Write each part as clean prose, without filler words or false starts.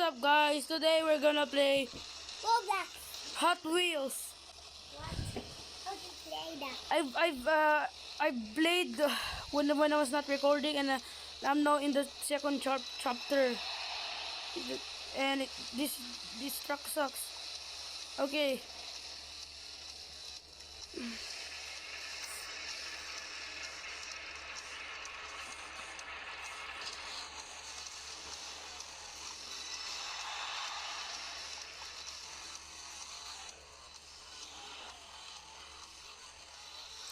up, guys? Today we're gonna play Roblox. Hot Wheels. What? How to play that? I played when I was not recording, and I'm now in the second chapter. And this truck sucks. Okay.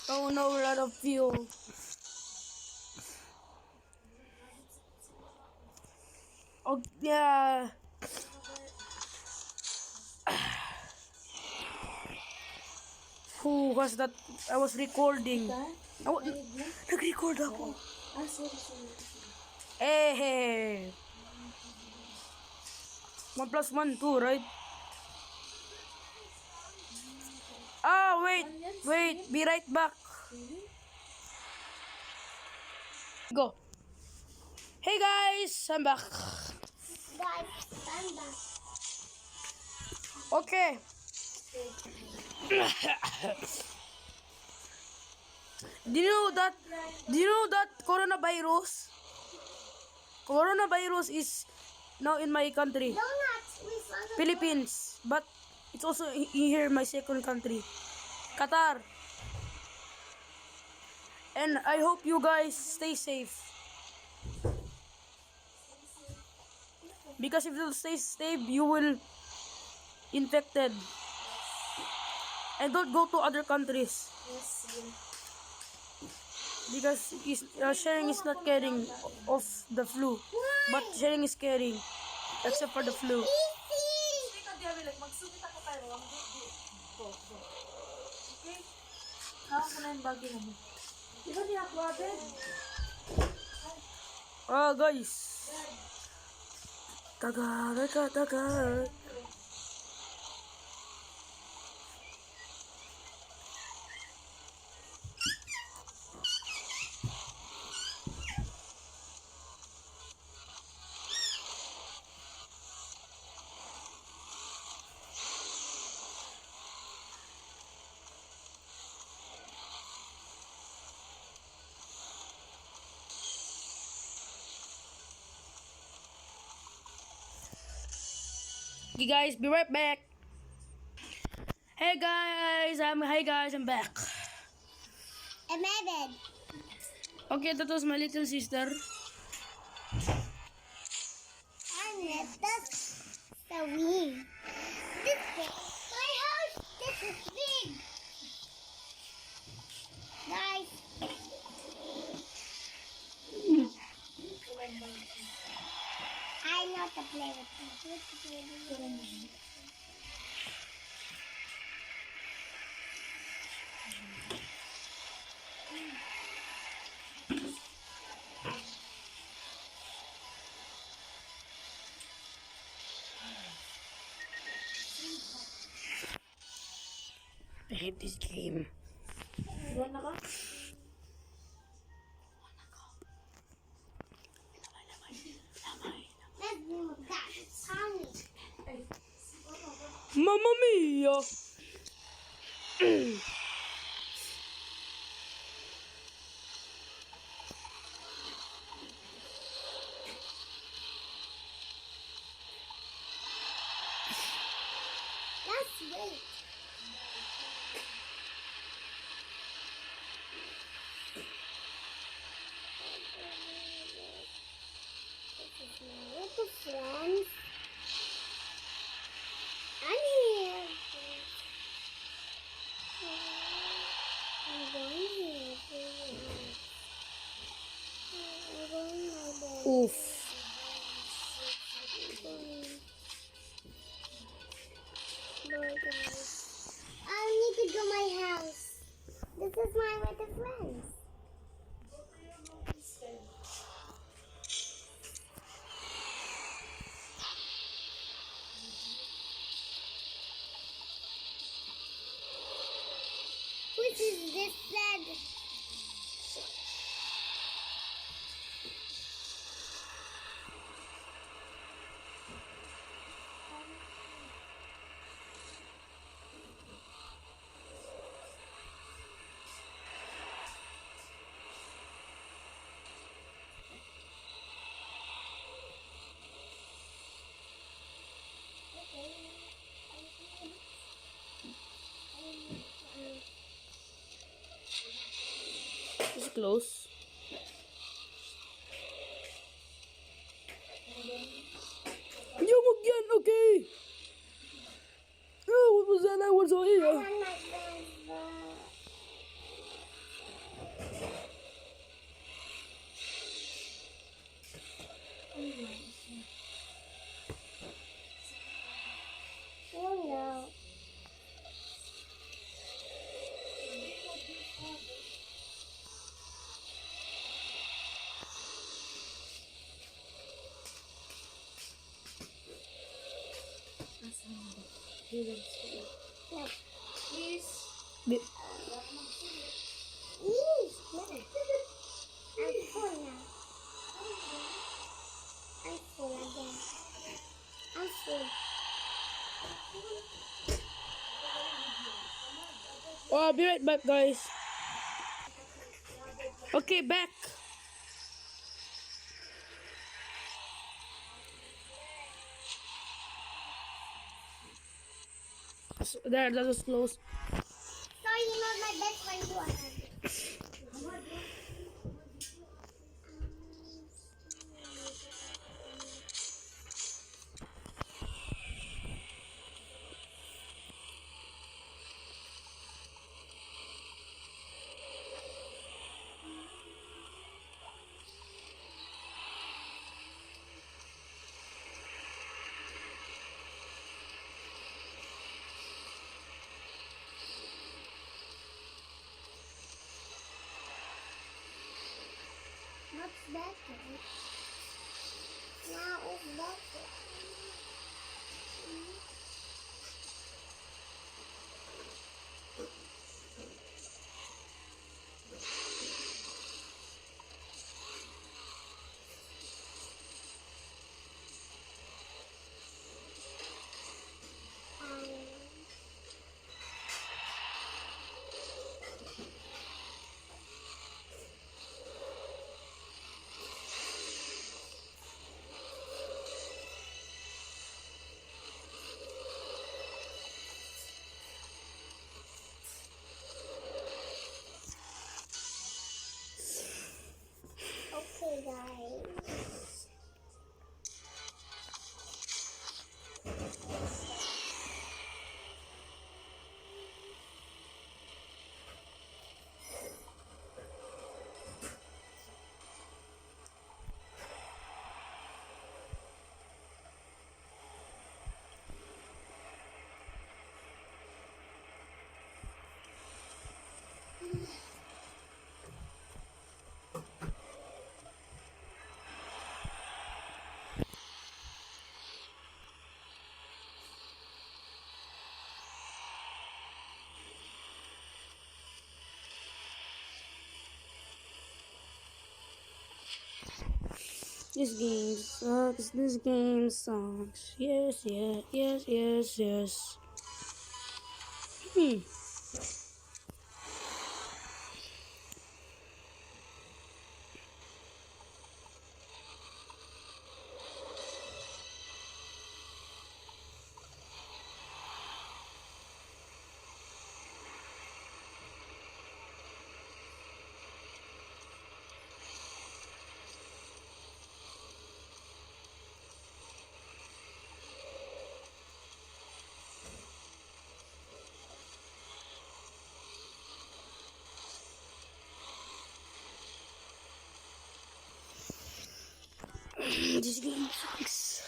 Oh no, we're out of fuel. Oh yeah. Who was that? I was recording. Oh, nag-record ako. Sorry. Eh. 1 plus 1, 2, right? Ah, wait. Be right back. Go. Hey guys, I'm back. Guys, stand back. Okay. Do you know that coronavirus is now in my country, Donuts. We found a Philippines, but it's also here in my second country, Qatar. And I hope you guys stay safe. Because if you stay safe, you will infected. And don't go to other countries. Because sharing is not caring of the flu. But sharing is caring. Except for the flu. Ah guys. Taga. Okay guys, be right back. Hey guys, I'm back. I'm Evan. Okay, that was my little sister. I'm That's so weird. This big. My house. This is big. Guys. I know to play with this. I hate this game. Let's do that. Tommy. Mamma mia! Let's wait. This is my little friends. I'm here. I'm going here. I'm going here. Oof. Bye, guys. I need to go to my house. This is my little friends. Which is this sled? close. Yumog yan, okay. Oh, what was that? I was all here. I'm not going Oh no. Bi- I'm full now. I'm full again. I'm full. Oh, I'll be right back, guys. Okay, back. So there, that was close. Sorry, you're not my best friend. You are. What's better? Now it's better. Okay, guys. This game sucks. This game sucks. Yes, yes, yes, yes, yes. Hmm. This game sucks.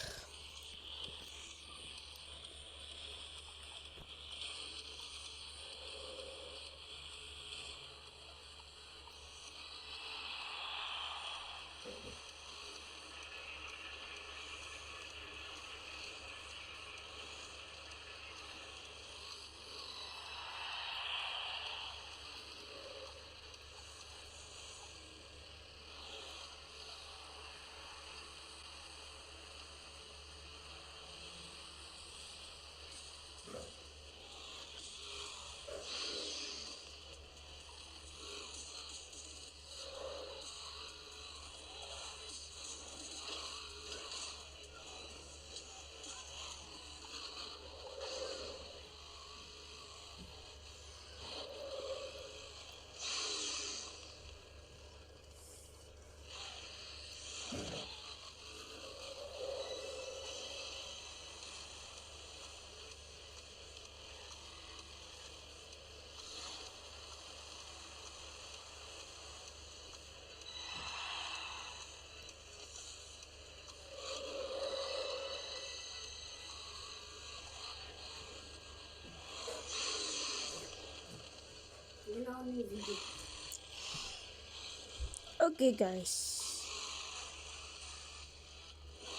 Okay, guys.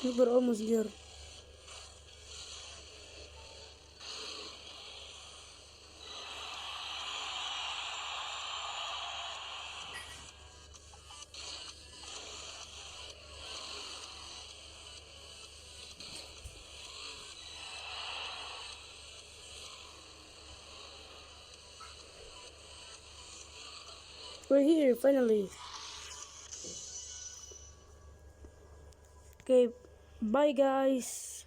We're almost there. We're here, finally. Okay, bye, guys.